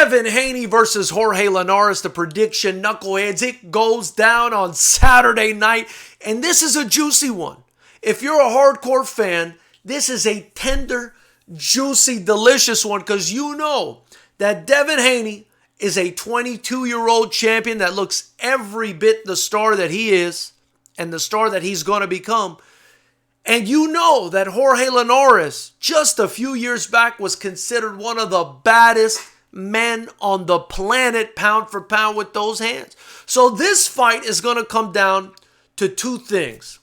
Devin Haney versus Jorge Linares, the prediction, knuckleheads. It goes down on Saturday night, and this is a juicy one. If you're a hardcore fan, this is a tender, juicy, delicious one because you know that Devin Haney is a 22-year-old champion that looks every bit the star that he is and the star that he's going to become. And you know that Jorge Linares, just a few years back, was considered one of the baddest men on the planet, pound for pound, with those hands. So this fight is going to come down to two things.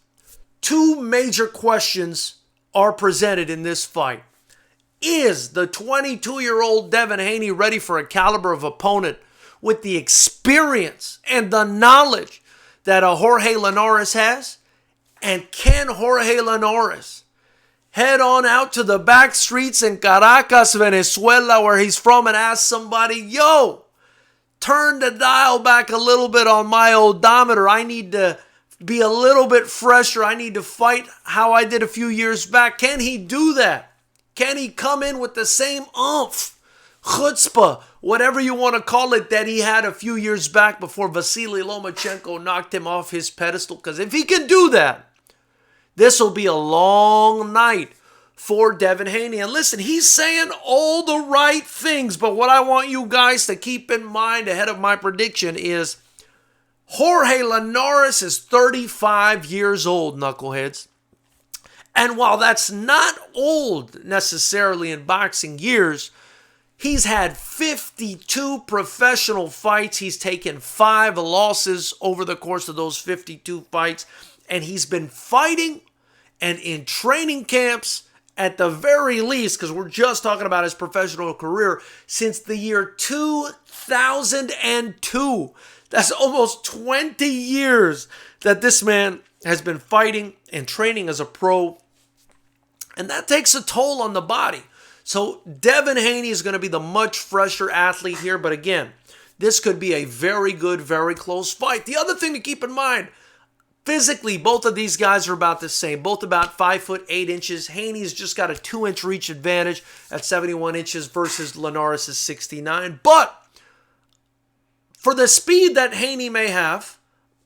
Two major questions are presented in this fight. Is the 22-year-old Devin Haney ready for a caliber of opponent with the experience and the knowledge that a Jorge Linares has? And can Jorge Linares head on out to the back streets in Caracas, Venezuela, where he's from, and ask somebody, yo, turn the dial back a little bit on my odometer. I need to be a little bit fresher. I need to fight how I did a few years back. Can he do that? Can he come in with the same oomph, chutzpah, whatever you want to call it, that he had a few years back before Vasily Lomachenko knocked him off his pedestal? Because if he can do that, this will be a long night for Devin Haney. And listen, he's saying all the right things, but what I want you guys to keep in mind ahead of my prediction is Jorge Linares is 35 years old, knuckleheads. And while that's not old necessarily in boxing years, he's had 52 professional fights. He's taken 5 losses over the course of those 52 fights. And he's been fighting and in training camps at the very least, because we're just talking about his professional career, since the year 2002. That's almost 20 years that this man has been fighting and training as a pro. And that takes a toll on the body. So Devin Haney is going to be the much fresher athlete here. But again, this could be a very good, very close fight. The other thing to keep in mind, physically, both of these guys are about the same. Both about 5 foot 8 inches. Haney's just got a 2-inch reach advantage at 71 inches versus Linares' 69. But for the speed that Haney may have,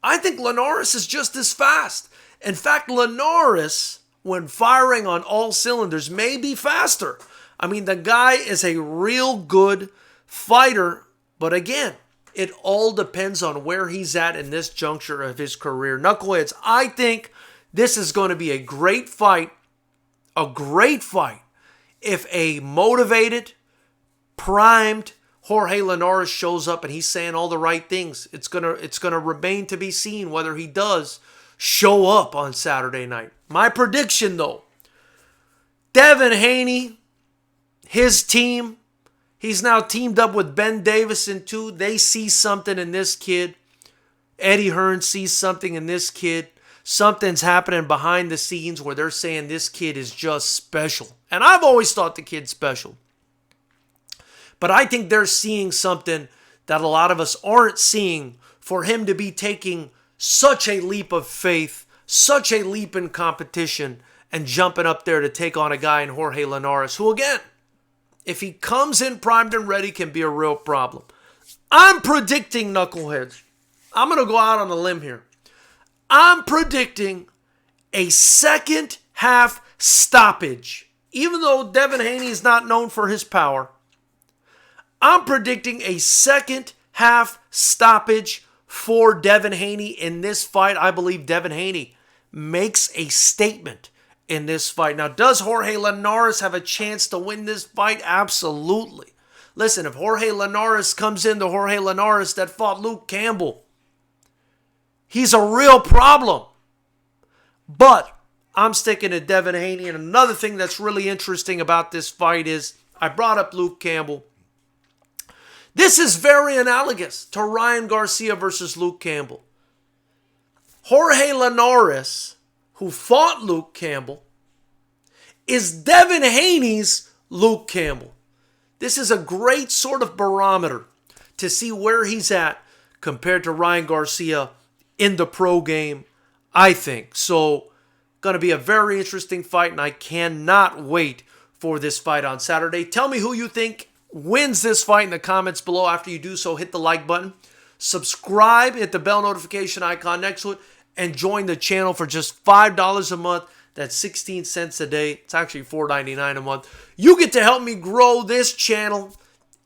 I think Linares is just as fast. In fact, Linares, when firing on all cylinders, may be faster. I mean, the guy is a real good fighter, but again, it all depends on where he's at in this juncture of his career. Knuckleheads, I think this is going to be a great fight. A great fight. If a motivated, primed Jorge Linares shows up and he's saying all the right things, it's gonna remain to be seen whether he does show up on Saturday night. My prediction, though, Devin Haney, his team, he's now teamed up with Ben Davison too. They see something in this kid. Eddie Hearn sees something in this kid. Something's happening behind the scenes where they're saying this kid is just special. And I've always thought the kid's special. But I think they're seeing something that a lot of us aren't seeing for him to be taking such a leap of faith, such a leap in competition, and jumping up there to take on a guy in Jorge Linares, who again, if he comes in primed and ready, can be a real problem. I'm predicting, knuckleheads, I'm going to go out on a limb here. I'm predicting a second half stoppage. Even though Devin Haney is not known for his power, I'm predicting a second half stoppage for Devin Haney in this fight. I believe Devin Haney makes a statement in this fight. Now, does Jorge Linares have a chance to win this fight? Absolutely. Listen, if Jorge Linares comes in, the Jorge Linares that fought Luke Campbell, he's a real problem. But I'm sticking to Devin Haney. And another thing that's really interesting about this fight is, I brought up Luke Campbell. This is very analogous to Ryan Garcia versus Luke Campbell. Jorge Linares, who fought Luke Campbell, is Devin Haney's Luke Campbell. This is a great sort of barometer to see where he's at compared to Ryan Garcia in the pro game, I think. So, going to be a very interesting fight, and I cannot wait for this fight on Saturday. Tell me who you think wins this fight in the comments below. After you do so, hit the like button. Subscribe, hit the bell notification icon next to it, and join the channel for just $5 a month. That's 16 cents a day. It's actually $4.99 a month. You get to help me grow this channel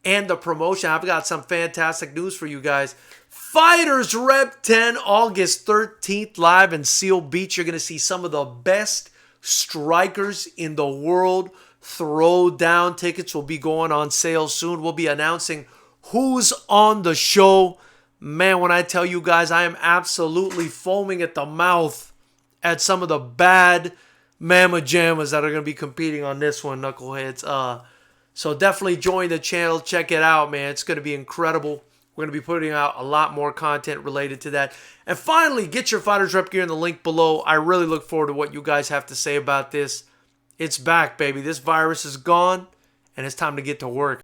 and the promotion. I've got some fantastic news for you guys. Fighters Rep 10, August 13th, live in Seal Beach. You're going to see some of the best strikers in the world. Throw down tickets will be going on sale soon. We'll be announcing who's on the show. Man, when I tell you guys, I am absolutely foaming at the mouth at some of the bad mamma jammas that are going to be competing on this one, knuckleheads. So definitely join the channel. Check it out, man. It's going to be incredible. We're going to be putting out a lot more content related to that. And finally, get your Fighters Rep gear in the link below. I really look forward to what you guys have to say about this. It's back, baby. This virus is gone, and it's time to get to work.